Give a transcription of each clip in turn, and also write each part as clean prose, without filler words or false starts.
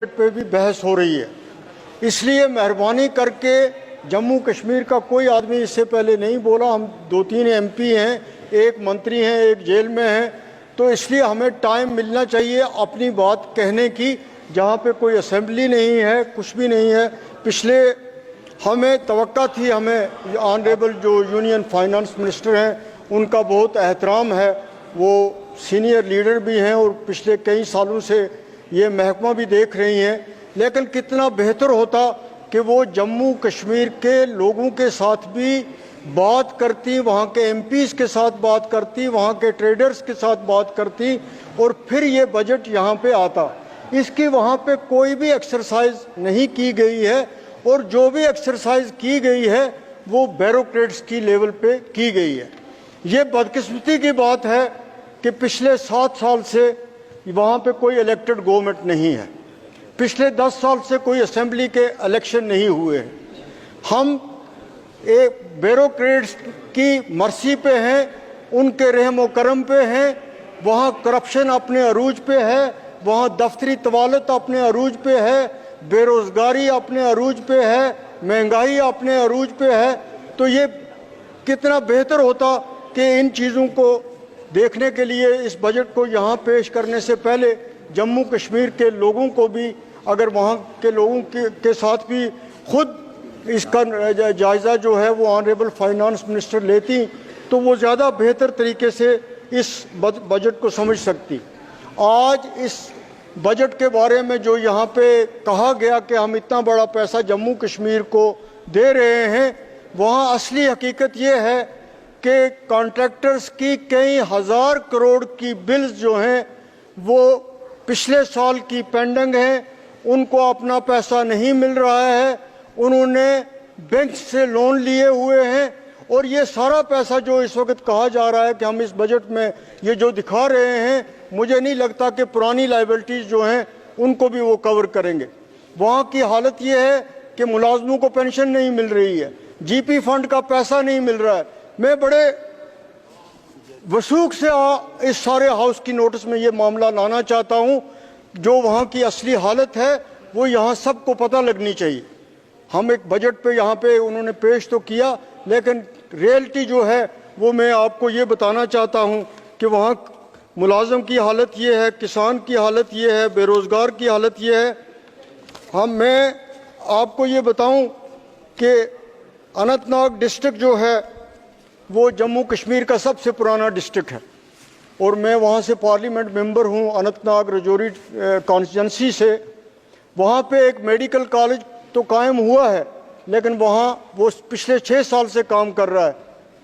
पे भी बहस हो रही है, इसलिए मेहरबानी करके जम्मू कश्मीर का कोई आदमी इससे पहले नहीं बोला। हम 2-3 एमपी हैं, एक मंत्री हैं, एक जेल में हैं, तो इसलिए हमें टाइम मिलना चाहिए अपनी बात कहने की। जहाँ पे कोई असेंबली नहीं है, कुछ भी नहीं है। पिछले हमें तवक्का थी, हमें ऑनरेबल जो यूनियन फाइनेंस मिनिस्टर हैं उनका बहुत एहतराम है, वो सीनियर लीडर भी हैं और पिछले कई सालों से ये महकमा भी देख रही हैं। लेकिन कितना बेहतर होता कि वो जम्मू कश्मीर के लोगों के साथ भी बात करती, वहाँ के एमपीज़ के साथ बात करती, वहाँ के ट्रेडर्स के साथ बात करती और फिर ये बजट यहाँ पे आता। इसकी वहाँ पे कोई भी एक्सरसाइज नहीं की गई है और जो भी एक्सरसाइज की गई है वो ब्यूरोक्रेट्स की लेवल पे की गई है। ये बदकिस्मती की बात है कि पिछले 7 साल से वहाँ पे कोई इलेक्टेड गवर्नमेंट नहीं है, पिछले 10 साल से कोई असेंबली के इलेक्शन नहीं हुए हैं। हम एक ब्यूरोक्रेट्स की मर्सी पे हैं, उनके रहम व करम पे हैं। वहाँ करप्शन अपने अरूज पे है, वहाँ दफ्तरी तवालत अपने अरूज पे है, बेरोज़गारी अपने अरूज पे है, महंगाई अपने अरूज पे है। तो ये कितना बेहतर होता कि इन चीज़ों को देखने के लिए इस बजट को यहाँ पेश करने से पहले जम्मू कश्मीर के लोगों को भी, अगर वहाँ के लोगों के साथ भी खुद इसका जायज़ा जो है वो ऑनरेबल फाइनेंस मिनिस्टर लेती तो वो ज़्यादा बेहतर तरीके से इस बजट को समझ सकती। आज इस बजट के बारे में जो यहाँ पे कहा गया कि हम इतना बड़ा पैसा जम्मू कश्मीर को दे रहे हैं, वहाँ असली हकीकत ये है कि कॉन्ट्रैक्टर्स की कई हज़ार करोड़ की बिल्स जो हैं वो पिछले साल की पेंडिंग हैं, उनको अपना पैसा नहीं मिल रहा है, उन्होंने बैंक से लोन लिए हुए हैं और ये सारा पैसा जो इस वक्त कहा जा रहा है कि हम इस बजट में ये जो दिखा रहे हैं, मुझे नहीं लगता कि पुरानी लाइबिलिटीज़ जो हैं उनको भी वो कवर करेंगे। वहाँ की हालत ये है कि मुलाजमों को पेंशन नहीं मिल रही है, जीपी फंड का पैसा नहीं मिल रहा है। मैं बड़े वसूख से इस सारे हाउस की नोटिस में ये मामला लाना चाहता हूँ। जो वहाँ की असली हालत है वो यहाँ सबको पता लगनी चाहिए। हम एक बजट पे यहाँ पे उन्होंने पेश तो किया, लेकिन रियलिटी जो है वो मैं आपको ये बताना चाहता हूँ कि वहाँ मुलाजम की हालत ये है, किसान की हालत ये है, बेरोज़गार की हालत ये है। मैं आपको ये बताऊँ कि अनंतनाग डिस्ट्रिक्ट जो है वो जम्मू कश्मीर का सबसे पुराना डिस्ट्रिक्ट है और मैं वहाँ से पार्लियामेंट मेंबर हूँ, अनंतनाग रजौरी कॉन्स्टिट्यूंसी से। वहाँ पे एक मेडिकल कॉलेज तो कायम हुआ है, लेकिन वहाँ वो पिछले 6 साल से काम कर रहा है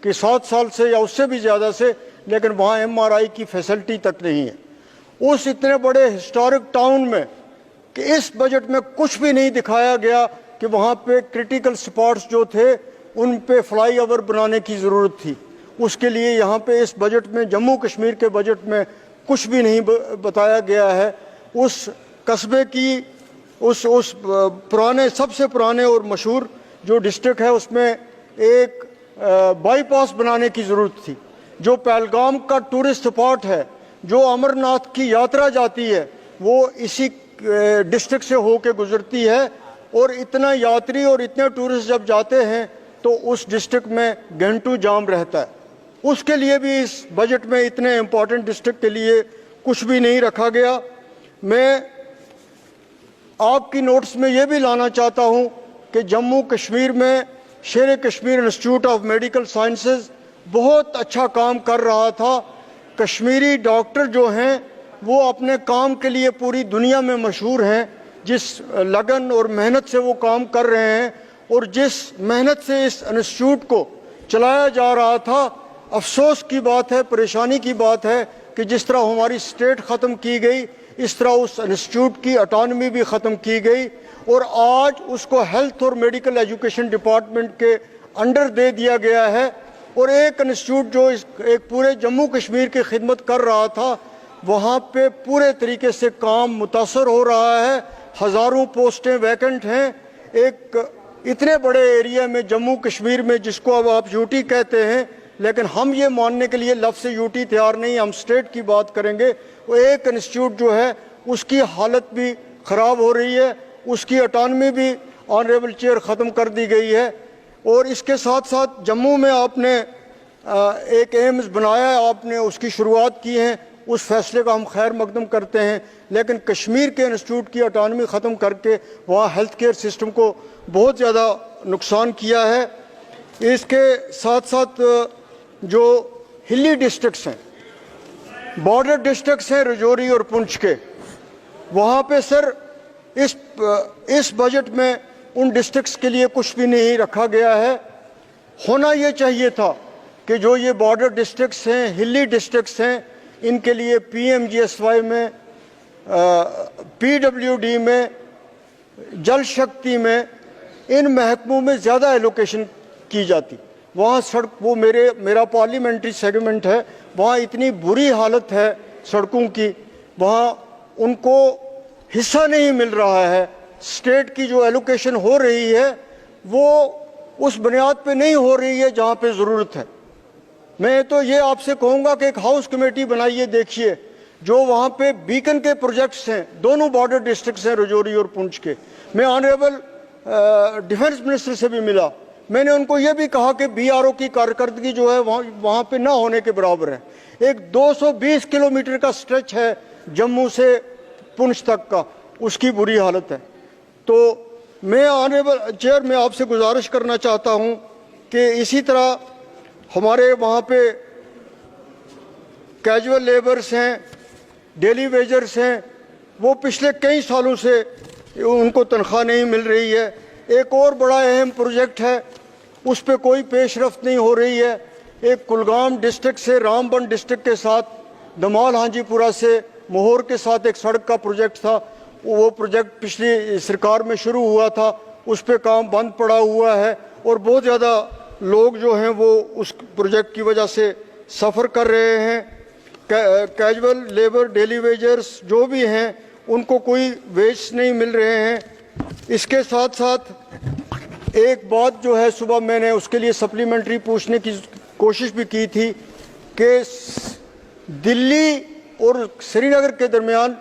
कि 7 साल से या उससे भी ज़्यादा से, लेकिन वहाँ MRI की फैसिलिटी तक नहीं है। उस इतने बड़े हिस्टोरिक टाउन में कि इस बजट में कुछ भी नहीं दिखाया गया कि वहाँ पे क्रिटिकल स्पॉट्स जो थे उन पे फ्लाई ओवर बनाने की ज़रूरत थी। उसके लिए यहाँ पे इस बजट में, जम्मू कश्मीर के बजट में कुछ भी नहीं बताया गया है। उस कस्बे की उस पुराने, सबसे पुराने और मशहूर जो डिस्ट्रिक्ट है उसमें एक बाईपास बनाने की ज़रूरत थी। जो पहलगाम का टूरिस्ट स्पॉट है, जो अमरनाथ की यात्रा जाती है, वो इसी डिस्ट्रिक्ट से होके गुजरती है और इतना यात्री और इतने टूरिस्ट जब जाते हैं तो उस डिस्ट्रिक्ट में घंटों जाम रहता है। उसके लिए भी इस बजट में इतने इम्पोर्टेंट डिस्ट्रिक्ट के लिए कुछ भी नहीं रखा गया। मैं आपकी नोटिस में ये भी लाना चाहता हूँ कि जम्मू कश्मीर में शेर Kashmir institute of medical sciences बहुत अच्छा काम कर रहा था। कश्मीरी डॉक्टर जो हैं वो अपने काम के लिए पूरी दुनिया में मशहूर हैं। जिस लगन और मेहनत से वो काम कर रहे हैं और जिस मेहनत से इस इंस्टीट्यूट को चलाया जा रहा था, अफसोस की बात है, परेशानी की बात है कि जिस तरह हमारी स्टेट ख़त्म की गई, इस तरह उस इंस्टीट्यूट की ऑटोनॉमी भी ख़त्म की गई और आज उसको हेल्थ और मेडिकल एजुकेशन डिपार्टमेंट के अंडर दे दिया गया है। और एक इंस्टीट्यूट जो एक पूरे जम्मू कश्मीर की खिदमत कर रहा था, वहाँ पे पूरे तरीके से काम मुतासर हो रहा है। हज़ारों पोस्टें वैकेंट हैं। एक इतने बड़े एरिया में, जम्मू कश्मीर में, जिसको अब आप यूटी कहते हैं, लेकिन हम ये मानने के लिए लफ्ज़ यूटी तैयार नहीं, हम स्टेट की बात करेंगे। वो एक इंस्टीट्यूट जो है उसकी हालत भी ख़राब हो रही है, उसकी ऑटोनॉमी भी ऑनरेबल चेयर ख़त्म कर दी गई है। और इसके साथ साथ जम्मू में आपने एक एम्स बनाया है, आपने उसकी शुरुआत की है, उस फैसले का हम खैर मकदम करते हैं। लेकिन कश्मीर के इंस्टीट्यूट की ऑटोनॉमी ख़त्म करके वहाँ हेल्थ केयर सिस्टम को बहुत ज़्यादा नुकसान किया है। इसके साथ साथ जो हिली डिस्ट्रिक्ट्स हैं, बॉर्डर डिस्ट्रिक्ट्स हैं रजौरी और पुंछ के, वहाँ पे सर इस बजट में उन डिस्ट्रिक्ट्स के लिए कुछ भी नहीं रखा गया है। होना ये चाहिए था कि जो ये बॉर्डर डिस्ट्रिक्ट्स हैं, हिली डिस्ट्रिक्ट्स हैं, इनके लिए PMGSY में, PWD में, जल शक्ति में, इन महकमों में ज़्यादा एलोकेशन की जाती। वहाँ सड़क, वो मेरा पार्लियामेंट्री सेगमेंट है, वहाँ इतनी बुरी हालत है सड़कों की, वहाँ उनको हिस्सा नहीं मिल रहा है। स्टेट की जो एलोकेशन हो रही है वो उस बुनियाद पे नहीं हो रही है जहाँ पे ज़रूरत है। मैं तो ये आपसे कहूँगा कि एक हाउस कमेटी बनाइए, देखिए जो वहाँ पे बीकन के प्रोजेक्ट्स हैं, दोनों बॉर्डर डिस्ट्रिक्ट्स हैं रजौरी और पुंछ के। मैं ऑनरेबल डिफेंस मिनिस्टर से भी मिला, मैंने उनको ये भी कहा कि BRO की कारकर्दगी जो है वहाँ पे ना होने के बराबर है। एक 220 किलोमीटर का स्ट्रेच है जम्मू से पुंछ तक का, उसकी बुरी हालत है। तो मैं ऑनरेबल चेयर में आपसे गुजारिश करना चाहता हूँ कि इसी तरह हमारे वहाँ पे कैजुअल लेबर्स हैं, डेली वेजर्स हैं, वो पिछले कई सालों से उनको तनख्वाह नहीं मिल रही है। एक और बड़ा अहम प्रोजेक्ट है, उस पर कोई पेशरफ्त नहीं हो रही है। एक कुलगाम डिस्ट्रिक्ट से रामबन डिस्ट्रिक्ट के साथ दमाल हांजीपुरा से मोहर के साथ एक सड़क का प्रोजेक्ट था, वो प्रोजेक्ट पिछली सरकार में शुरू हुआ था, उस पर काम बंद पड़ा हुआ है और बहुत ज़्यादा लोग जो हैं वो उस प्रोजेक्ट की वजह से सफ़र कर रहे हैं। कैजुअल लेबर, डेली वेजर्स जो भी हैं, उनको कोई वेज नहीं मिल रहे हैं। इसके साथ साथ एक बात जो है, सुबह मैंने उसके लिए सप्लीमेंट्री पूछने की कोशिश भी की थी कि दिल्ली और श्रीनगर के दरमियान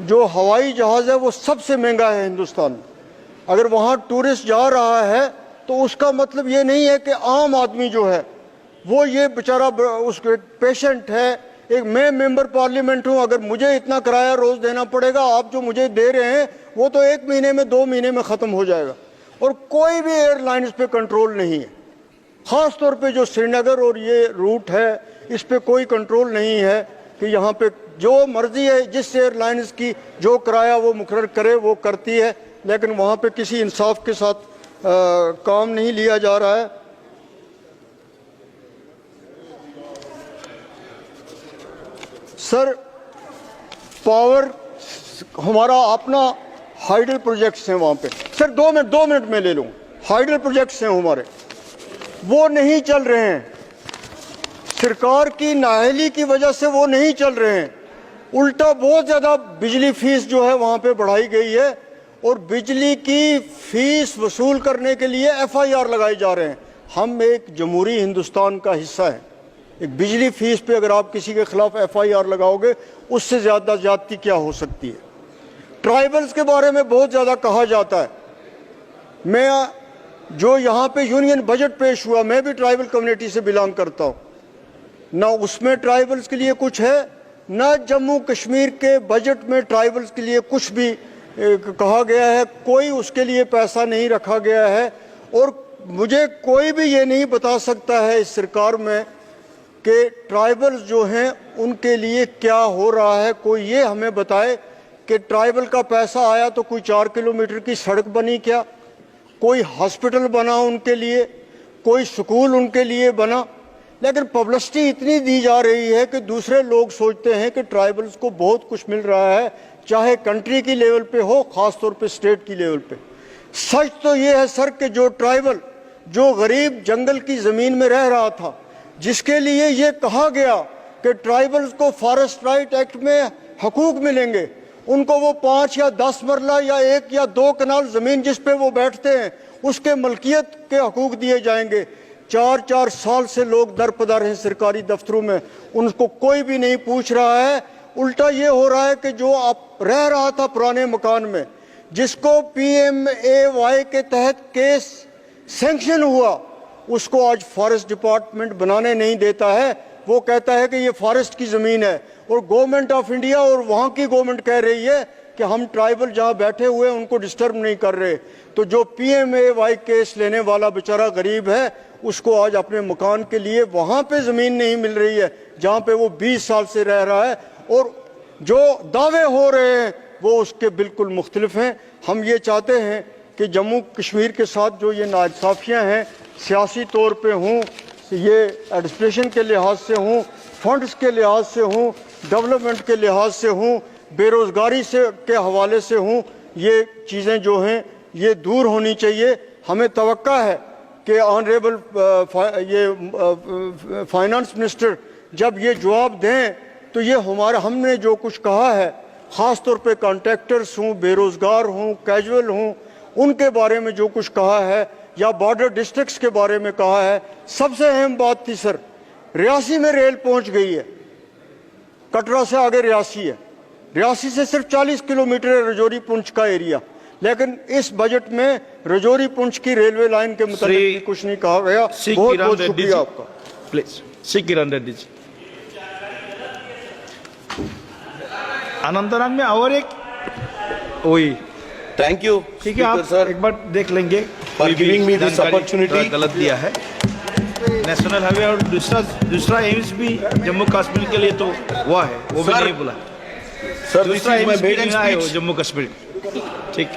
जो हवाई जहाज़ है वो सबसे महंगा है हिंदुस्तान में। अगर वहाँ टूरिस्ट जा रहा है तो उसका मतलब ये नहीं है कि आम आदमी जो है वो ये बेचारा उसके पेशेंट है। एक मैं मेंबर पार्लियामेंट हूँ, अगर मुझे इतना किराया रोज़ देना पड़ेगा, आप जो मुझे दे रहे हैं वो तो 1 महीने में 2 महीने में ख़त्म हो जाएगा। और कोई भी एयरलाइंस पे कंट्रोल नहीं है, ख़ास तौर पे जो श्रीनगर और ये रूट है इस पे कोई कंट्रोल नहीं है कि यहाँ पे जो मर्जी है जिस एयरलाइंस की जो किराया वो मुकर्रर करे वो करती है, लेकिन वहाँ पे किसी इंसाफ के साथ काम नहीं लिया जा रहा है। सर, पावर हमारा अपना हाइडल प्रोजेक्ट्स हैं वहाँ पे। सर 2 मिनट में ले लूँ। हाइडल प्रोजेक्ट्स हैं हमारे, वो नहीं चल रहे हैं, सरकार की नाअहली की वजह से वो नहीं चल रहे हैं। उल्टा बहुत ज़्यादा बिजली फीस जो है वहाँ पे बढ़ाई गई है और बिजली की फीस वसूल करने के लिए FIR लगाए जा रहे हैं। हम एक जमहूरी हिंदुस्तान का हिस्सा है। एक बिजली फीस पे अगर आप किसी के खिलाफ FIR लगाओगे, उससे ज़्यादा ज़्यादती क्या हो सकती है। ट्राइबल्स के बारे में बहुत ज़्यादा कहा जाता है। मैं जो यहाँ पे यूनियन बजट पेश हुआ, मैं भी ट्राइबल कम्युनिटी से बिलोंग करता हूँ, ना उसमें ट्राइबल्स के लिए कुछ है, ना जम्मू कश्मीर के बजट में ट्राइबल्स के लिए कुछ भी कहा गया है। कोई उसके लिए पैसा नहीं रखा गया है और मुझे कोई भी ये नहीं बता सकता है इस सरकार में कि ट्राइबल्स जो हैं उनके लिए क्या हो रहा है। कोई ये हमें बताए कि ट्राइबल का पैसा आया तो कोई 4 किलोमीटर की सड़क बनी क्या, कोई हॉस्पिटल बना उनके लिए, कोई स्कूल उनके लिए बना। लेकिन पब्लिसिटी इतनी दी जा रही है कि दूसरे लोग सोचते हैं कि ट्राइबल्स को बहुत कुछ मिल रहा है, चाहे कंट्री की लेवल पे हो, ख़ास तौर पे स्टेट की लेवल पे। सच तो ये है सर कि जो ट्राइबल, जो गरीब जंगल की ज़मीन में रह रहा था, जिसके लिए ये कहा गया कि ट्राइबल्स को फॉरेस्ट राइट एक्ट में हकूक़ मिलेंगे, उनको वो 5 या 10 मरला या 1 या 2 कनाल ज़मीन जिस पे वो बैठते हैं उसके मलकियत के हकूक़ दिए जाएंगे। 4-4 साल से लोग दरपदर हैं सरकारी दफ्तरों में, उनको कोई भी नहीं पूछ रहा है। उल्टा ये हो रहा है कि जो आप रह रहा था पुराने मकान में, जिसको PMAY के तहत केस सैंक्शन हुआ, उसको आज फॉरेस्ट डिपार्टमेंट बनाने नहीं देता है। वो कहता है कि ये फॉरेस्ट की ज़मीन है, और गवर्नमेंट ऑफ इंडिया और वहाँ की गवर्नमेंट कह रही है कि हम ट्राइबल जहाँ बैठे हुए हैं उनको डिस्टर्ब नहीं कर रहे। तो जो PMAY केस लेने वाला बेचारा गरीब है, उसको आज अपने मकान के लिए वहाँ पे ज़मीन नहीं मिल रही है जहाँ पे वो 20 साल से रह रहा है, और जो दावे हो रहे हैं वो उसके बिल्कुल मुख्तलिफ हैं। हम ये चाहते हैं कि जम्मू कश्मीर के साथ जो ये नाइंसाफ़ियाँ हैं, सियासी तौर पे हों, ये एडमिनिस्ट्रेशन के लिहाज से हों, फंड्स के लिहाज से हों, डेवलपमेंट के लिहाज से हों, बेरोज़गारी से के हवाले से हों, ये चीज़ें जो हैं ये दूर होनी चाहिए। हमें तवक्का है कि ऑनरेबल ये फाइनेंस मिनिस्टर जब ये जवाब दें तो ये हमने जो कुछ कहा है, ख़ास तौर पे कॉन्ट्रैक्टर्स हों, बेरोज़गार हों, कैजुअल हों, उनके बारे में जो कुछ कहा है, या बॉर्डर डिस्ट्रिक्ट्स के बारे में कहा है। सबसे अहम बात थी सर, रियासी में रेल पहुंच गई है, कटरा से आगे रियासी है, रियासी से सिर्फ 40 किलोमीटर है रजौरी पुंछ का एरिया, लेकिन इस बजट में रजौरी पुंछ की रेलवे लाइन के मुताबिक कुछ नहीं कहा गया। बहुत बहुत शुक्रिया आपका। प्लीज श्री किरण रेड्डी जी। अनंतनाग में और एक वही, थैंक यू। ठीक है, आप सर एक बार देख लेंगे। For giving me this opportunity. गलत दिया है नेशनल हाईवे, और दूसरा एम्स भी जम्मू कश्मीर के लिए तो वो है, वो भी नहीं बोला। सर दिस दूसरा इज माय एम्स भी मेडन नहीं आया स्पीच। जम्मू कश्मीर। ठीक।